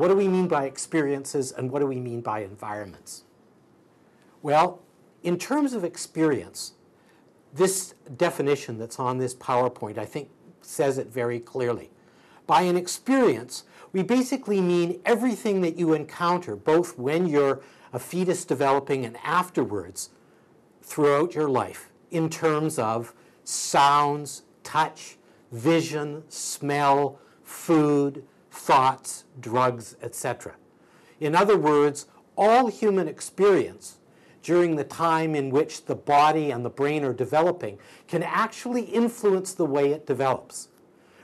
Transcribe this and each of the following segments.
What do we mean by experiences, and what do we mean by environments? Well, in terms of experience, this definition that's on this PowerPoint, I think, says it very clearly. By an experience, we basically mean everything that you encounter, both when you're a fetus developing and afterwards, throughout your life, in terms of sounds, touch, vision, smell, food, thoughts, drugs, etc. In other words, all human experience during the time in which the body and the brain are developing can actually influence the way it develops.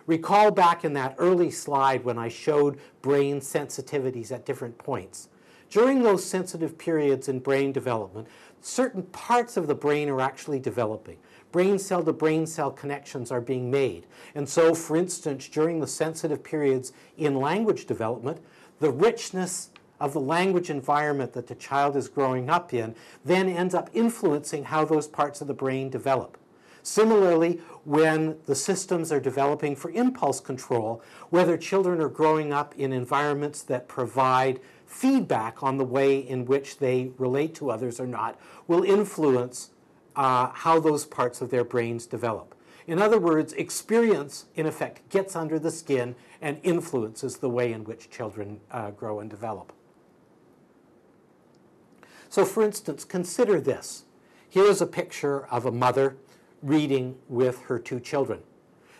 Recall back in that early slide when I showed brain sensitivities at different points. During those sensitive periods in brain development, certain parts of the brain are actually developing. Brain cell to brain cell connections are being made. And so, for instance, during the sensitive periods in language development, the richness of the language environment that the child is growing up in then ends up influencing how those parts of the brain develop. Similarly, when the systems are developing for impulse control, whether children are growing up in environments that provide feedback on the way in which they relate to others or not, will influence how those parts of their brains develop. In other words, experience, in effect, gets under the skin and influences the way in which children grow and develop. So, for instance, consider this. Here is a picture of a mother reading with her two children.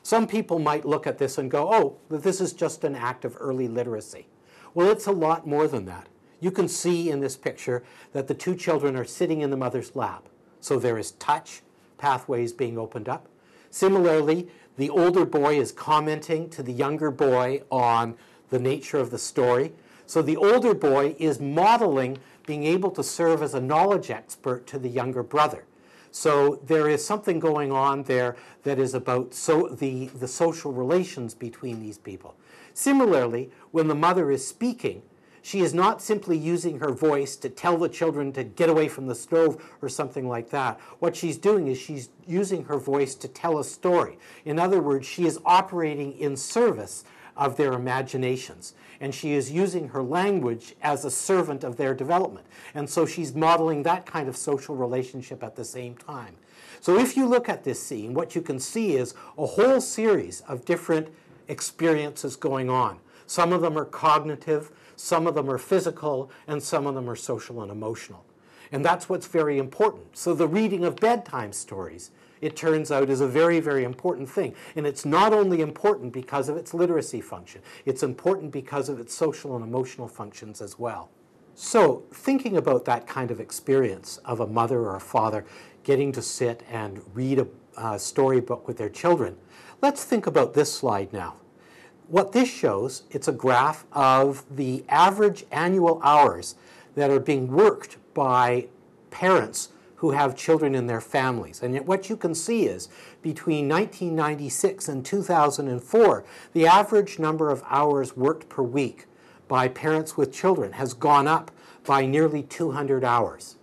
Some people might look at this and go, oh, this is just an act of early literacy. Well, it's a lot more than that. You can see in this picture that the two children are sitting in the mother's lap. So there is touch, pathways being opened up. Similarly, the older boy is commenting to the younger boy on the nature of the story. So the older boy is modeling being able to serve as a knowledge expert to the younger brother. So there is something going on there that is about the social relations between these people. Similarly, when the mother is speaking, she is not simply using her voice to tell the children to get away from the stove or something like that. What she's doing is she's using her voice to tell a story. In other words, she is operating in service of their imaginations. And she is using her language as a servant of their development. And so she's modeling that kind of social relationship at the same time. So if you look at this scene, what you can see is a whole series of different experiences going on. Some of them are cognitive, some of them are physical, and some of them are social and emotional. And that's what's very important. So the reading of bedtime stories, it turns out, is a very, very important thing. And it's not only important because of its literacy function, it's important because of its social and emotional functions as well. So thinking about that kind of experience of a mother or a father getting to sit and read a storybook with their children, let's think about this slide now. What this shows, it's a graph of the average annual hours that are being worked by parents who have children in their families. And yet what you can see is between 1996 and 2004, the average number of hours worked per week by parents with children has gone up by nearly 200 hours.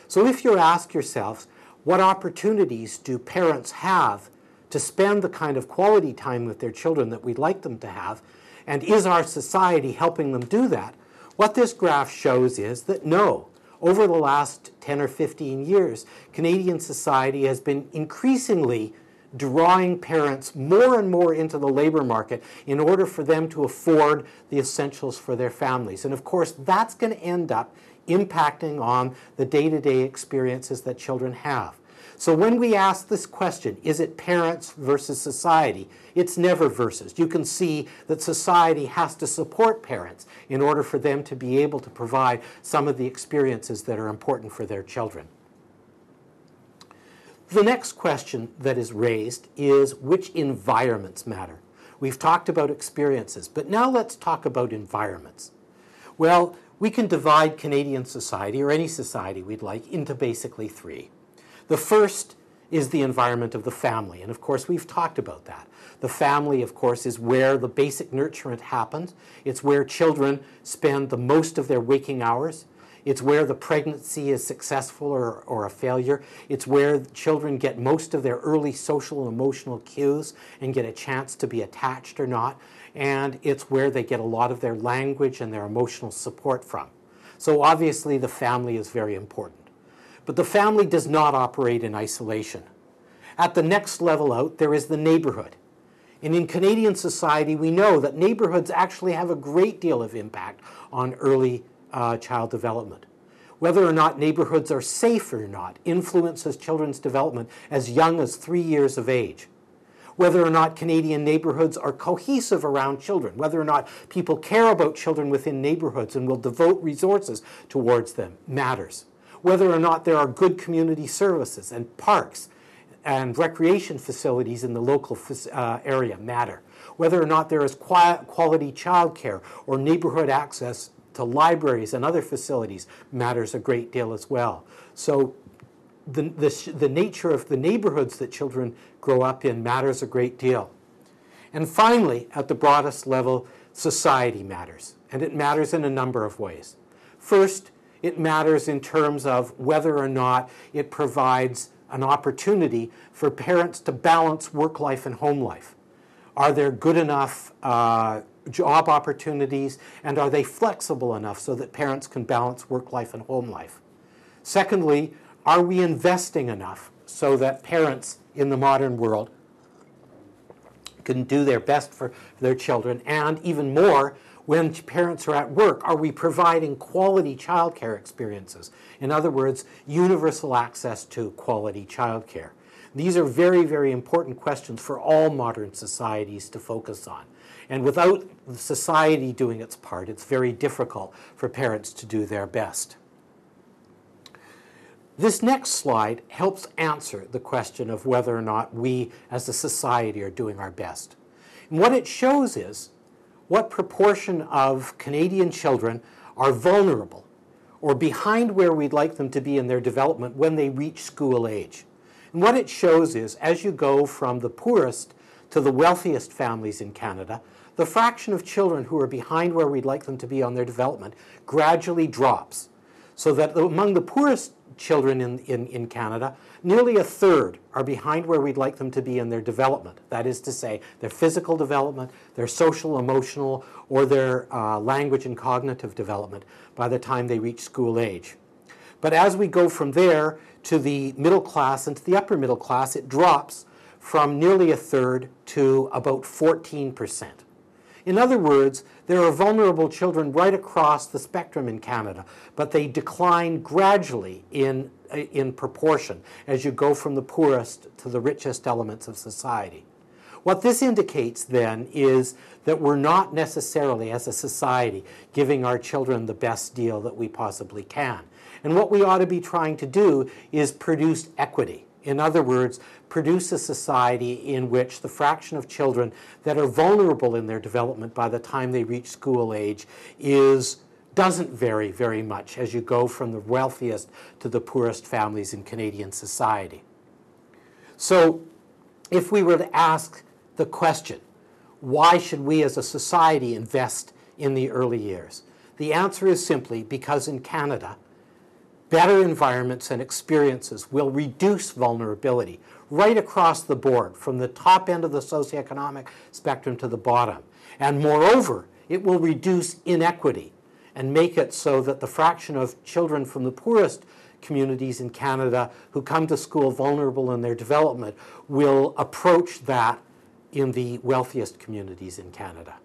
So if you ask yourselves, what opportunities do parents have to spend the kind of quality time with their children that we'd like them to have, and is our society helping them do that? What this graph shows is that no. Over the last 10 or 15 years, Canadian society has been increasingly drawing parents more and more into the labor market in order for them to afford the essentials for their families. And of course, that's going to end up impacting on the day-to-day experiences that children have. So when we ask this question, is it parents versus society? It's never versus. You can see that society has to support parents in order for them to be able to provide some of the experiences that are important for their children. The next question that is raised is which environments matter. We've talked about experiences, but now let's talk about environments. Well, we can divide Canadian society, or any society we'd like, into basically three. The first is the environment of the family, and of course we've talked about that. The family, of course, is where the basic nurturement happens. It's where children spend the most of their waking hours. It's where the pregnancy is successful or a failure. It's where children get most of their early social and emotional cues and get a chance to be attached or not. and it's where they get a lot of their language and their emotional support from. So obviously the family is very important. But the family does not operate in isolation. At the next level out, there is the neighborhood. And in Canadian society, we know that neighborhoods actually have a great deal of impact on early child development. Whether or not neighborhoods are safe or not influences children's development as young as 3 years of age. Whether or not Canadian neighborhoods are cohesive around children, whether or not people care about children within neighborhoods and will devote resources towards them matters. Whether or not there are good community services and parks and recreation facilities in the local area matter. Whether or not there is quality childcare or neighborhood access to libraries and other facilities matters a great deal as well. So the nature of the neighborhoods that children grow up in matters a great deal. And finally, at the broadest level, society matters. And it matters in a number of ways. First, it matters in terms of whether or not it provides an opportunity for parents to balance work life and home life. Are there good enough job opportunities, and are they flexible enough so that parents can balance work life and home life? Secondly, are we investing enough so that parents in the modern world can do their best for their children? And even more, when parents are at work, are we providing quality childcare experiences? In other words, universal access to quality childcare. These are very, very important questions for all modern societies to focus on. And without society doing its part, it's very difficult for parents to do their best. This next slide helps answer the question of whether or not we as a society are doing our best. And what it shows is what proportion of Canadian children are vulnerable or behind where we'd like them to be in their development when they reach school age. And what it shows is, as you go from the poorest to the wealthiest families in Canada, the fraction of children who are behind where we'd like them to be on their development gradually drops. So that among the poorest children in Canada, nearly a third are behind where we'd like them to be in their development. That is to say, their physical development, their social, emotional, or their language and cognitive development by the time they reach school age. But as we go from there to the middle class and to the upper middle class, it drops from nearly a third to about 14%. In other words, there are vulnerable children right across the spectrum in Canada, but they decline gradually in proportion as you go from the poorest to the richest elements of society. What this indicates then is that we're not necessarily, as a society, giving our children the best deal that we possibly can. And what we ought to be trying to do is produce equity. In other words, produce a society in which the fraction of children that are vulnerable in their development by the time they reach school age doesn't vary very much as you go from the wealthiest to the poorest families in Canadian society. So if we were to ask the question, why should we as a society invest in the early years? The answer is simply because in Canada, better environments and experiences will reduce vulnerability right across the board, from the top end of the socioeconomic spectrum to the bottom. And moreover, it will reduce inequity and make it so that the fraction of children from the poorest communities in Canada who come to school vulnerable in their development will approach that in the wealthiest communities in Canada.